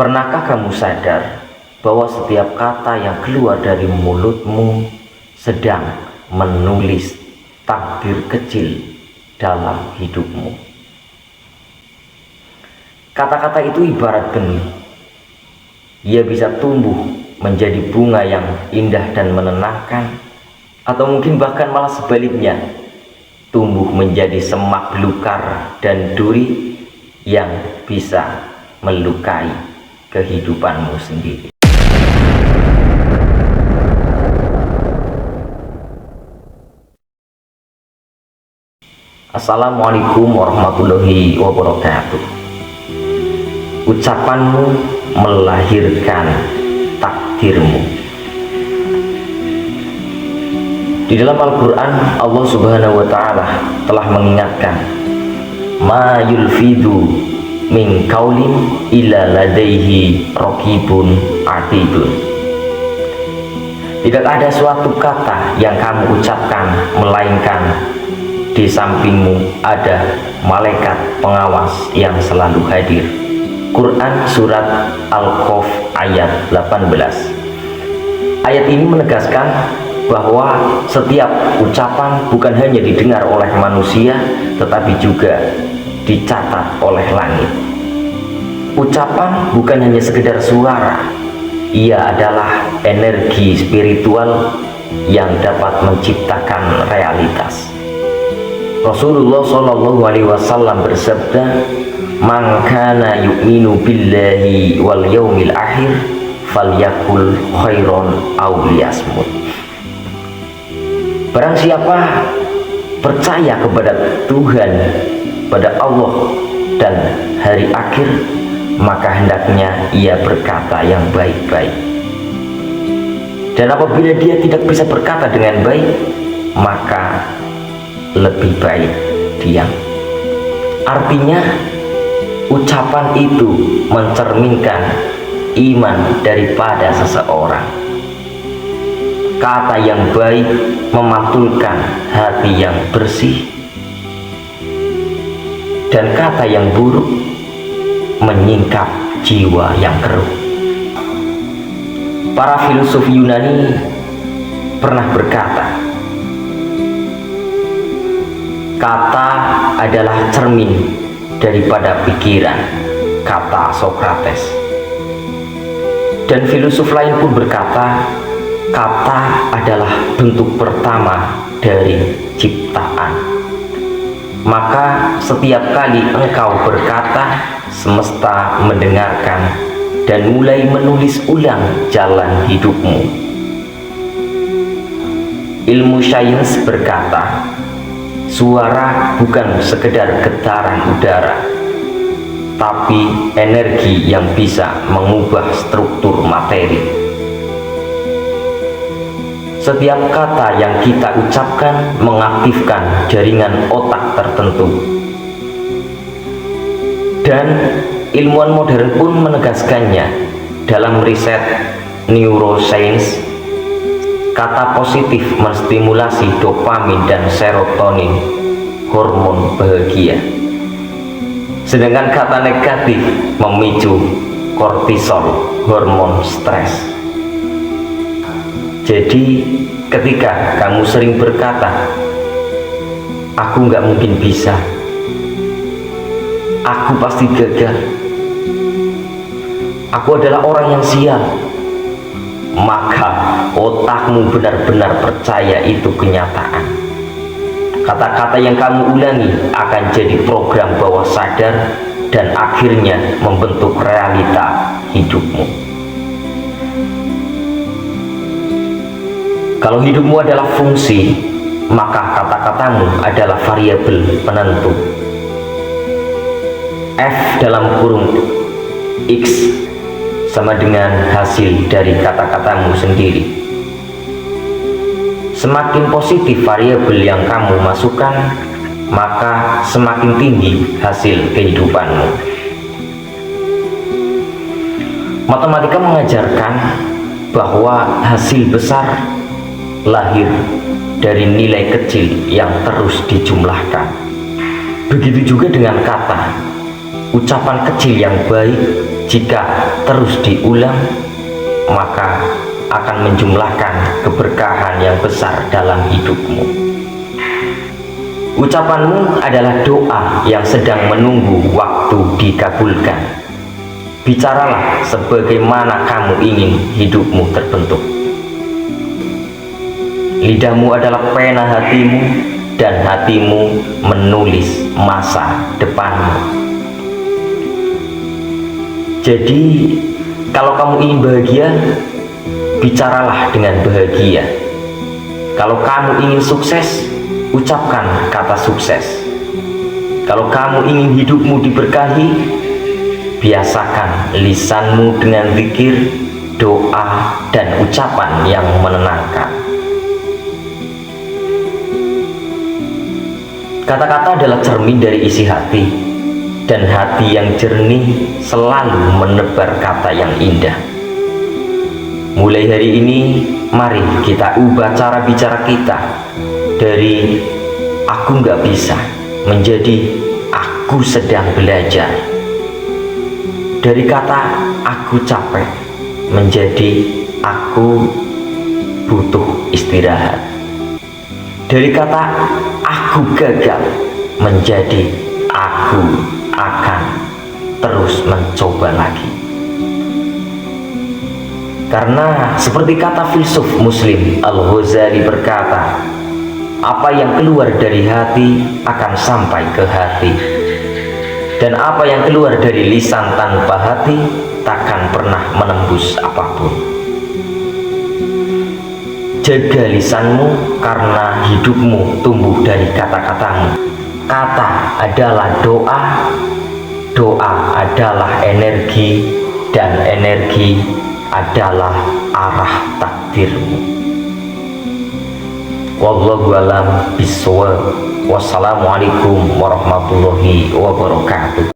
Pernahkah kamu sadar bahwa setiap kata yang keluar dari mulutmu sedang menulis takdir kecil dalam hidupmu? Kata-kata itu ibarat benih. Ia bisa tumbuh menjadi bunga yang indah dan menenangkan, atau mungkin bahkan malah sebaliknya, tumbuh menjadi semak belukar dan duri yang bisa melukai kehidupanmu sendiri. Assalamualaikum warahmatullahi wabarakatuh. Ucapanmu melahirkan takdirmu. Di dalam Al-Quran, Allah Subhanahu wa Ta'ala telah mengingatkan, ma yulfidu min qaulin illa ladaihi raqibun atidun. Tidak ada suatu kata yang kamu ucapkan melainkan di sampingmu ada malaikat pengawas yang selalu hadir. Quran surat Al-Qaf ayat 18. Ayat ini menegaskan bahwa setiap ucapan bukan hanya didengar oleh manusia, tetapi juga dicatat oleh langit. Ucapan bukan hanya sekedar suara, ia adalah energi spiritual yang dapat menciptakan realitas. Rasulullah SAW bersabda, man kana yu'minu billahi wal yaumil akhir falyakul khairon aw liyasmut. Barang siapa percaya kepada Tuhan, pada Allah dan hari akhir, maka hendaknya ia berkata yang baik-baik. Dan apabila dia tidak bisa berkata dengan baik, maka lebih baik diam. Artinya, ucapan itu mencerminkan iman daripada seseorang. Kata yang baik memantulkan hati yang bersih, dan kata yang buruk menyingkap jiwa yang keruh. Para filosof Yunani pernah berkata, kata adalah cermin daripada pikiran, kata Sokrates. Dan filosof lain pun berkata, kata adalah bentuk pertama dari ciptaan. Maka setiap kali engkau berkata, semesta mendengarkan dan mulai menulis ulang jalan hidupmu. Ilmu sains berkata, suara bukan sekedar getaran udara, tapi energi yang bisa mengubah struktur materi. Setiap kata yang kita ucapkan mengaktifkan jaringan otak tertentu. Dan ilmuwan modern pun menegaskannya dalam riset neuroscience. Kata positif menstimulasi dopamin dan serotonin, hormon bahagia. Sedangkan kata negatif memicu kortisol, hormon stres. Jadi ketika kamu sering berkata, aku nggak mungkin bisa, aku pasti gagal, aku adalah orang yang sial, maka otakmu benar-benar percaya itu kenyataan. Kata-kata yang kamu ulangi akan jadi program bawah sadar dan akhirnya membentuk realita hidupmu. Kalau hidupmu adalah fungsi, maka kata-katamu adalah variabel penentu. F dalam kurung X sama dengan hasil dari kata-katamu sendiri. Semakin positif variabel yang kamu masukkan, maka semakin tinggi hasil kehidupanmu. Matematika mengajarkan bahwa hasil besar lahir dari nilai kecil yang terus dijumlahkan. Begitu juga dengan kata. Ucapan kecil yang baik jika terus diulang, maka akan menjumlahkan keberkahan yang besar dalam hidupmu. Ucapanmu adalah doa yang sedang menunggu waktu dikabulkan. Bicaralah sebagaimana kamu ingin hidupmu terbentuk. Lidahmu adalah pena hatimu, dan hatimu menulis masa depanmu. Jadi, kalau kamu ingin bahagia, bicaralah dengan bahagia. Kalau kamu ingin sukses, ucapkan kata sukses. Kalau kamu ingin hidupmu diberkahi, biasakan lisanmu dengan zikir, doa, dan ucapan yang menenangkan. Kata-kata adalah cermin dari isi hati, dan hati yang jernih selalu menebar kata yang indah. Mulai hari ini, mari kita ubah cara bicara kita dari "aku nggak bisa" menjadi "aku sedang belajar". Dari kata "aku capek" menjadi "aku butuh istirahat". Dari kata "aku gagal" menjadi "aku akan terus mencoba lagi". Karena seperti kata filsuf Muslim Al-Ghazali berkata, apa yang keluar dari hati akan sampai ke hati, dan apa yang keluar dari lisan tanpa hati takkan pernah menembus apapun. Jaga lisanmu, karena hidupmu tumbuh dari kata-katamu. Kata adalah doa, doa adalah energi, dan energi adalah arah takdirmu. Wallahu a'lam bishawab. Wassalamualaikum warahmatullahi wabarakatuh.